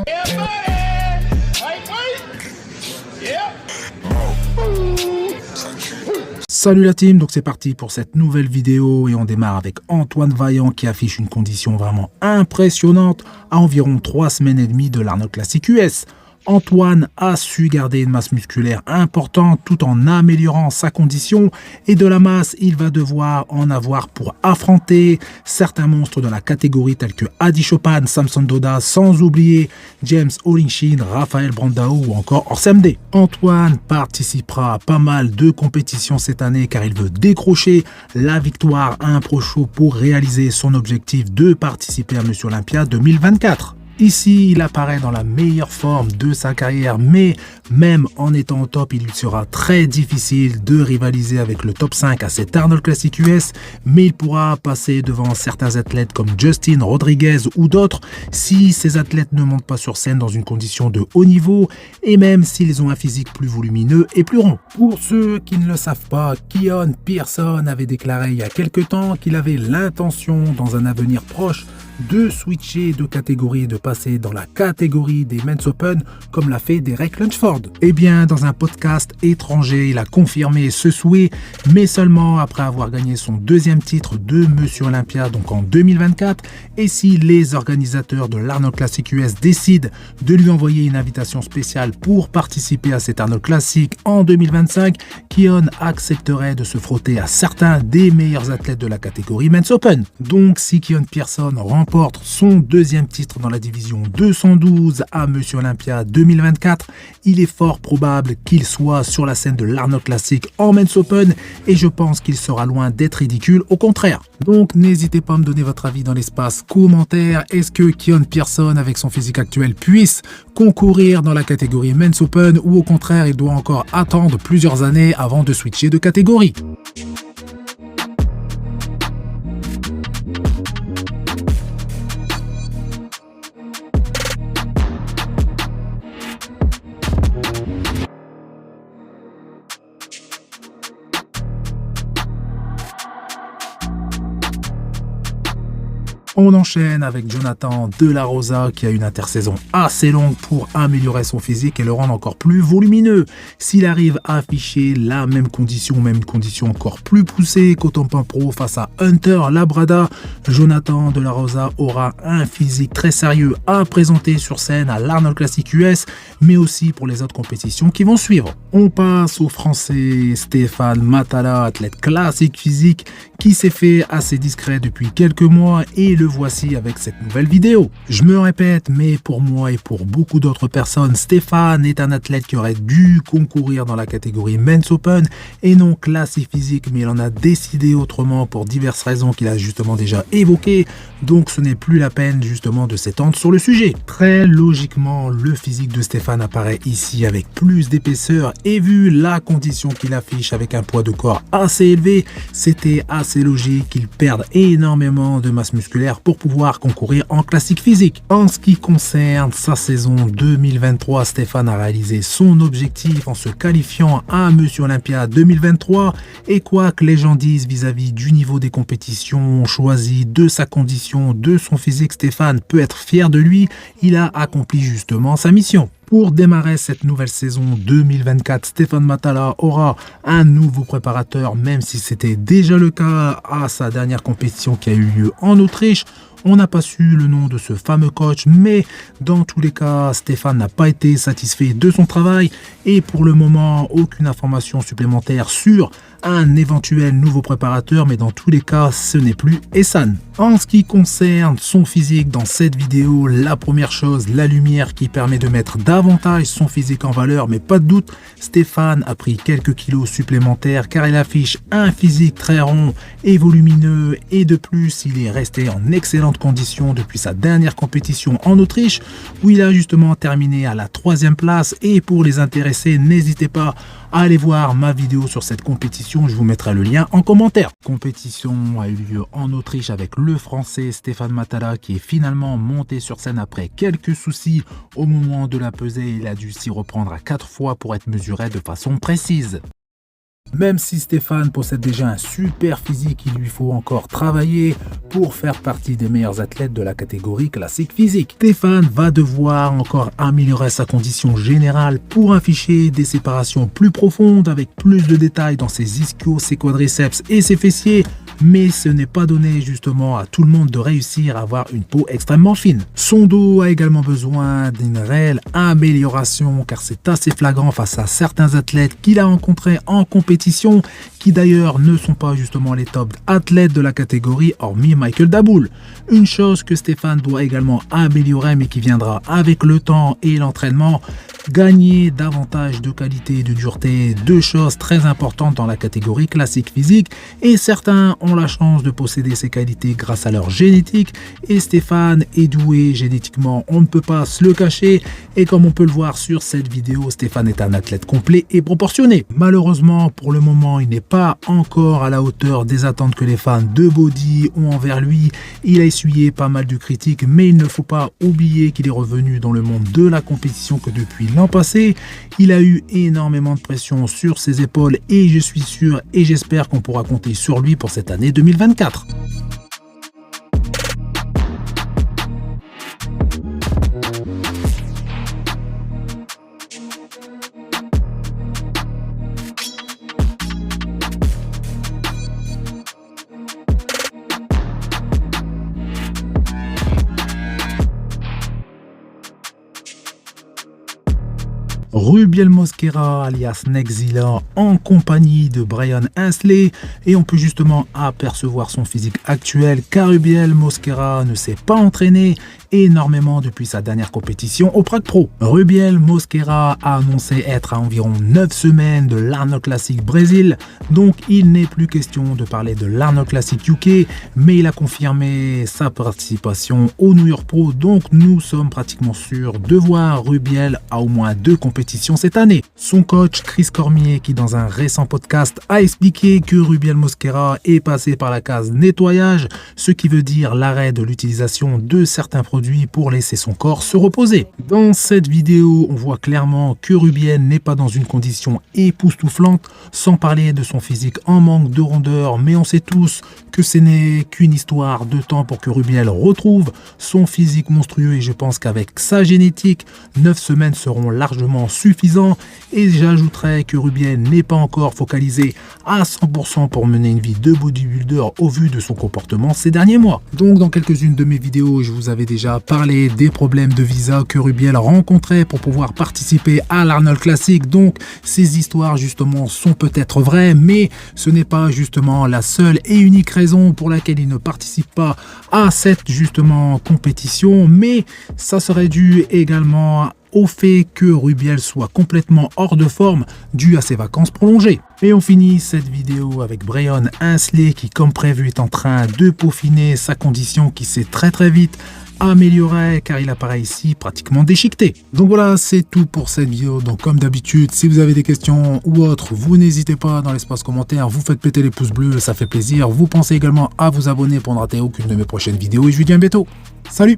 Yeah, buddy. Wait. Yeah. Salut la team, donc c'est parti pour cette nouvelle vidéo et on démarre avec Antoine Vaillant qui affiche une condition vraiment impressionnante à environ 3 semaines et demie de l'Arnold Classic US. Antoine a su garder une masse musculaire importante tout en améliorant sa condition et de la masse, il va devoir en avoir pour affronter certains monstres de la catégorie tels que Adi Chopin, Samson Dauda, sans oublier James Olinshin, Raphaël Brandao ou encore Orsemde. Antoine participera à pas mal de compétitions cette année car il veut décrocher la victoire à un Pro Show pour réaliser son objectif de participer à Monsieur Olympia 2024. Ici, il apparaît dans la meilleure forme de sa carrière, mais même en étant au top, il lui sera très difficile de rivaliser avec le top 5 à cet Arnold Classic US, mais il pourra passer devant certains athlètes comme Justin Rodriguez ou d'autres si ces athlètes ne montent pas sur scène dans une condition de haut niveau et même s'ils ont un physique plus volumineux et plus rond. Pour ceux qui ne le savent pas, Keon Pearson avait déclaré il y a quelques temps qu'il avait l'intention dans un avenir proche de switcher de catégorie, de passer dans la catégorie des Men's Open comme l'a fait Derek Lunsford. Eh bien, dans un podcast étranger, il a confirmé ce souhait, mais seulement après avoir gagné son deuxième titre de Monsieur Olympia, donc en 2024, et si les organisateurs de l'Arnold Classic US décident de lui envoyer une invitation spéciale pour participer à cet Arnold Classic en 2025, Keon accepterait de se frotter à certains des meilleurs athlètes de la catégorie Men's Open. Donc, si Keon Pearson remporte son deuxième titre dans la division 212 à Monsieur Olympia 2024, il est fort probable qu'il soit sur la scène de l'Arnold Classic en Men's Open et je pense qu'il sera loin d'être ridicule, au contraire. Donc n'hésitez pas à me donner votre avis dans l'espace commentaire. Est-ce que Keon Pearson avec son physique actuel puisse concourir dans la catégorie Men's Open ou au contraire il doit encore attendre plusieurs années avant de switcher de catégorie? On enchaîne avec Jonathan De La Rosa qui a une intersaison assez longue pour améliorer son physique et le rendre encore plus volumineux. S'il arrive à afficher la même condition, même une condition encore plus poussée qu'au Tampin Pro face à Hunter Labrada, Jonathan De La Rosa aura un physique très sérieux à présenter sur scène à l'Arnold Classic US, mais aussi pour les autres compétitions qui vont suivre. On passe au Français Stéphane Matala, athlète classique physique qui s'est fait assez discret depuis quelques mois et le voici avec cette nouvelle vidéo. Je me répète, mais pour moi et pour beaucoup d'autres personnes, Stéphane est un athlète qui aurait dû concourir dans la catégorie Men's Open et non classique physique, mais il en a décidé autrement pour diverses raisons qu'il a justement déjà évoquées, donc ce n'est plus la peine justement de s'étendre sur le sujet. Très logiquement, le physique de Stéphane apparaît ici avec plus d'épaisseur et vu la condition qu'il affiche avec un poids de corps assez élevé, c'était assez logique qu'il perde énormément de masse musculaire pour pouvoir concourir en classique physique. En ce qui concerne sa saison 2023, Stéphane a réalisé son objectif en se qualifiant à Monsieur Olympia 2023 et quoi que les gens disent vis-à-vis du niveau des compétitions choisies, de sa condition, de son physique, Stéphane peut être fier de lui, il a accompli justement sa mission. Pour démarrer cette nouvelle saison 2024, Stéphane Matala aura un nouveau préparateur, même si c'était déjà le cas à sa dernière compétition qui a eu lieu en Autriche. On n'a pas su le nom de ce fameux coach, mais dans tous les cas, Stéphane n'a pas été satisfait de son travail et pour le moment, aucune information supplémentaire sur un éventuel nouveau préparateur, mais dans tous les cas, ce n'est plus Essan. En ce qui concerne son physique dans cette vidéo, la première chose, la lumière qui permet de mettre davantage son physique en valeur, mais pas de doute, Stéphane a pris quelques kilos supplémentaires car il affiche un physique très rond et volumineux et de plus, il est resté en excellente condition depuis sa dernière compétition en Autriche où il a justement terminé à la 3e place et pour les intéressés, n'hésitez pas à aller voir ma vidéo sur cette compétition, je vous mettrai le lien en commentaire. La compétition a eu lieu en Autriche avec le français Stéphane Matala qui est finalement monté sur scène après quelques soucis au moment de la pesée. Il a dû s'y reprendre à 4 fois pour être mesuré de façon précise. Même si Stéphane possède déjà un super physique, il lui faut encore travailler pour faire partie des meilleurs athlètes de la catégorie classique physique. Stéphane va devoir encore améliorer sa condition générale pour afficher des séparations plus profondes avec plus de détails dans ses ischios, ses quadriceps et ses fessiers. Mais ce n'est pas donné justement à tout le monde de réussir à avoir une peau extrêmement fine. Son dos a également besoin d'une réelle amélioration car c'est assez flagrant face à certains athlètes qu'il a rencontrés en compétition qui d'ailleurs ne sont pas justement les top athlètes de la catégorie hormis Michael Daboul. Une chose que Stéphane doit également améliorer mais qui viendra avec le temps et l'entraînement, gagner davantage de qualité et de dureté, deux choses très importantes dans la catégorie classique physique et certains ont la chance de posséder ces qualités grâce à leur génétique et Stéphane est doué génétiquement, on ne peut pas se le cacher et comme on peut le voir sur cette vidéo, Stéphane est un athlète complet et proportionné. Malheureusement pour le moment il n'est pas encore à la hauteur des attentes que les fans de Body ont envers lui, il a essuyé pas mal de critiques mais il ne faut pas oublier qu'il est revenu dans le monde de la compétition que depuis l'an passé, il a eu énormément de pression sur ses épaules et je suis sûr et j'espère qu'on pourra compter sur lui pour cette année 2024. Rubiel Mosquera alias Nexzilla en compagnie de Brian Hensley et on peut justement apercevoir son physique actuel car Rubiel Mosquera ne s'est pas entraîné énormément depuis sa dernière compétition au Prague Pro. Rubiel Mosquera a annoncé être à environ 9 semaines de l'Arnold Classic Brésil, donc il n'est plus question de parler de l'Arnold Classic UK, mais il a confirmé sa participation au New York Pro, donc nous sommes pratiquement sûrs de voir Rubiel à au moins 2 compétitions cette année. Son coach Chris Cormier, qui dans un récent podcast a expliqué que Rubiel Mosquera est passé par la case nettoyage, ce qui veut dire l'arrêt de l'utilisation de certains produits pour laisser son corps se reposer. Dans cette vidéo, on voit clairement que Rubiel n'est pas dans une condition époustouflante, sans parler de son physique en manque de rondeur, mais on sait tous que ce n'est qu'une histoire de temps pour que Rubiel retrouve son physique monstrueux et je pense qu'avec sa génétique, 9 semaines seront largement suffisants et j'ajouterais que Rubiel n'est pas encore focalisé à 100% pour mener une vie de bodybuilder au vu de son comportement ces derniers mois. Donc dans quelques-unes de mes vidéos, je vous avais déjà parlé des problèmes de visa que Rubiel rencontrait pour pouvoir participer à l'Arnold Classic. Donc ces histoires justement sont peut-être vraies, mais ce n'est pas justement la seule et unique raison pour laquelle il ne participe pas à cette justement compétition, mais ça serait dû également au fait que Rubiel soit complètement hors de forme dû à ses vacances prolongées. Et on finit cette vidéo avec Brian Hensley qui comme prévu est en train de peaufiner sa condition qui s'est très vite améliorée car il apparaît ici pratiquement déchiqueté. Donc voilà, c'est tout pour cette vidéo. Donc comme d'habitude, si vous avez des questions ou autres, vous n'hésitez pas dans l'espace commentaire, vous faites péter les pouces bleus, ça fait plaisir. Vous pensez également à vous abonner pour ne rater aucune de mes prochaines vidéos et je vous dis à bientôt. Salut!